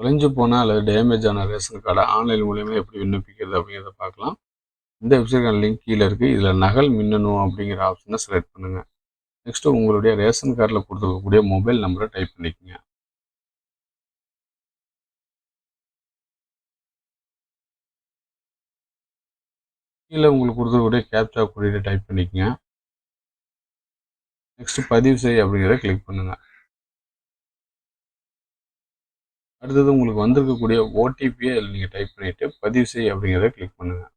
தொலைஞ்சு போன அல்லது டேமேஜ் ஆன ரேஷன் கார்டை ஆன்லைன் மூலியமா எப்படி விண்ணப்பிக்கிறது அப்படிங்கிறத பார்க்கலாம். இந்த வெப்சைட்கான லிங்க் கீழே இருக்குது. இதில் நகல் மின்னணு அப்படிங்கிற ஆப்ஷனை செலக்ட் பண்ணுங்கள். நெக்ஸ்ட்டு உங்களுடைய ரேஷன் கார்டில் கொடுத்துருக்கக்கூடிய மொபைல் நம்பரை டைப் பண்ணிக்கோங்க. கீழே உங்களுக்கு கொடுத்துருக்கக்கூடிய கேப்சா குறியீடை டைப் பண்ணிக்கோங்க. நெக்ஸ்ட்டு பதிவு செய் அப்படிங்கிறத கிளிக் பண்ணுங்கள். அடுத்தது உங்களுக்கு வந்திருக்கக்கூடிய ஓடிபியை அதில் நீங்கள் டைப் பண்ணிவிட்டு பதிவு செய் அப்படிங்கிறத கிளிக் பண்ணுங்கள்.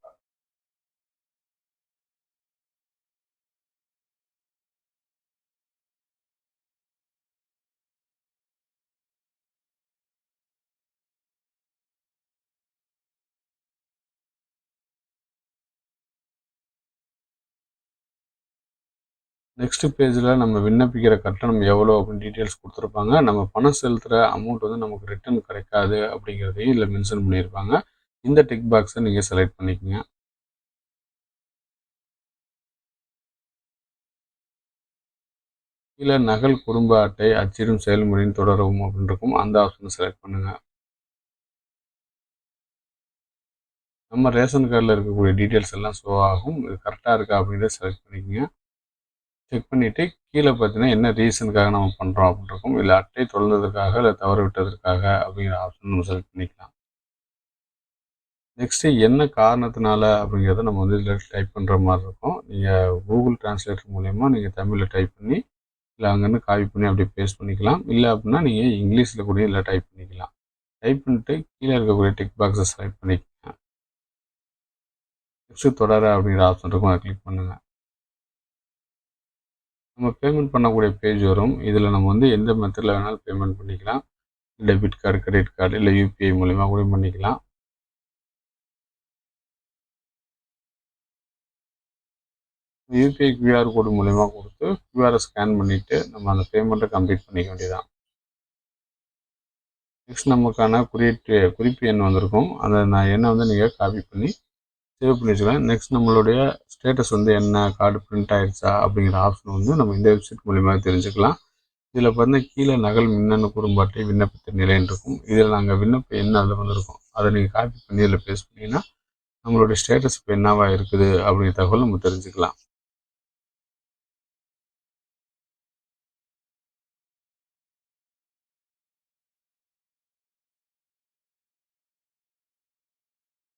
நெக்ஸ்ட் பேஜில் நம்ம விண்ணப்பிக்கிற கட்டணம் எவ்வளோ அப்படின்னு டீட்டெயில்ஸ் கொடுத்துருப்பாங்க. நம்ம பணம் செலுத்துகிற அமௌண்ட் வந்து நமக்கு ரிட்டர்ன் கிடைக்காது அப்படிங்கிறதையும் இதில் மென்ஷன் பண்ணியிருப்பாங்க. இந்த டிக் பாக்ஸை நீங்கள் செலக்ட் பண்ணிக்கோங்க. கீழே நகல் குடும்ப அட்டை அச்சிடும் செயல்முறையின் தொடரவும் அப்படின்னு இருக்கும். அந்த ஆப்ஷனை செலக்ட் பண்ணுங்கள். நம்ம ரேஷன் கார்டில் இருக்கக்கூடிய டீட்டெயில்ஸ் எல்லாம் ஷோ ஆகும். இது கரெக்டாக இருக்கா அப்படின்றத செலக்ட் பண்ணிக்கோங்க. செக் பண்ணிவிட்டு கீழே பார்த்தீங்கன்னா என்ன ரீசனுக்காக நம்ம பண்ணுறோம் அப்படின்னு இருக்கும். இல்லை அட்டை தொலைந்ததற்காக இல்லை தவறு விட்டதற்காக அப்படிங்கிற ஆப்ஷன் நம்ம செலக்ட் பண்ணிக்கலாம். நெக்ஸ்ட்டு என்ன காரணத்தினால அப்படிங்கிறத நம்ம வந்து இதில் டைப் பண்ணுற மாதிரி இருக்கும். நீங்கள் கூகுள் டிரான்ஸ்லேட்டர் மூலயமா நீங்கள் தமிழில் டைப் பண்ணி இல்லை அங்கேருந்து காப்பி பண்ணி அப்படியே பேஸ்ட் பண்ணிக்கலாம். இல்லை அப்படின்னா நீங்கள் இங்கிலீஷில் கூட இல்லை டைப் பண்ணிக்கலாம். டைப் பண்ணிட்டு கீழே இருக்கக்கூடிய டிக் பாக்ஸை செலக்ட் பண்ணிக்கலாம். நெக்ஸ்ட்டு தொடர அப்படிங்கிற ஆப்ஷன் இருக்கும். அதை கிளிக் பண்ணுங்கள். நம்ம பேமெண்ட் பண்ணக்கூடிய பேஜ் வரும். இதில் நம்ம வந்து எந்த மெத்தடில் வேணாலும் பேமெண்ட் பண்ணிக்கலாம். டெபிட் கார்டு, கிரெடிட் கார்டு இல்லை யூபிஐ மூலிமா கூட பண்ணிக்கலாம். யூபிஐ கியூஆர் கோடு மூலிமா கொடுத்து கியூஆரை ஸ்கேன் பண்ணிவிட்டு நம்ம அந்த பேமெண்ட்டை கம்ப்ளீட் பண்ணிக்க வேண்டியதான். நெக்ஸ்ட் நமக்கான குறிப்பு எண் வந்திருக்கும். அந்த எண்ணை வந்து நீங்கள் காப்பி பண்ணி சேவ் பண்ணி வச்சுக்கலாம். நெக்ஸ்ட் நம்மளுடைய ஸ்டேட்டஸ் வந்து என்ன, கார்டு பிரிண்ட் ஆகிடுச்சா அப்படிங்கிற ஆப்ஷன் வந்து நம்ம இந்த வெப்சைட் மூலிமா தெரிஞ்சுக்கலாம். இதில் பார்த்தீங்கன்னா கீழே நகல் மின்னணு குடும்ப அட்டை விண்ணப்பத்தின் நிலைன்னு இருக்கும். இதில் நாங்கள் விண்ணப்பம் என்ன அதில் வந்திருக்கும். அதை நீங்கள் காப்பி பண்ணி இதில் பேஸ்ட் பண்ணிங்கன்னா நம்மளுடைய ஸ்டேட்டஸ் இப்போ என்னவா இருக்குது அப்படிங்கிற தகவல் நம்ம தெரிஞ்சுக்கலாம்.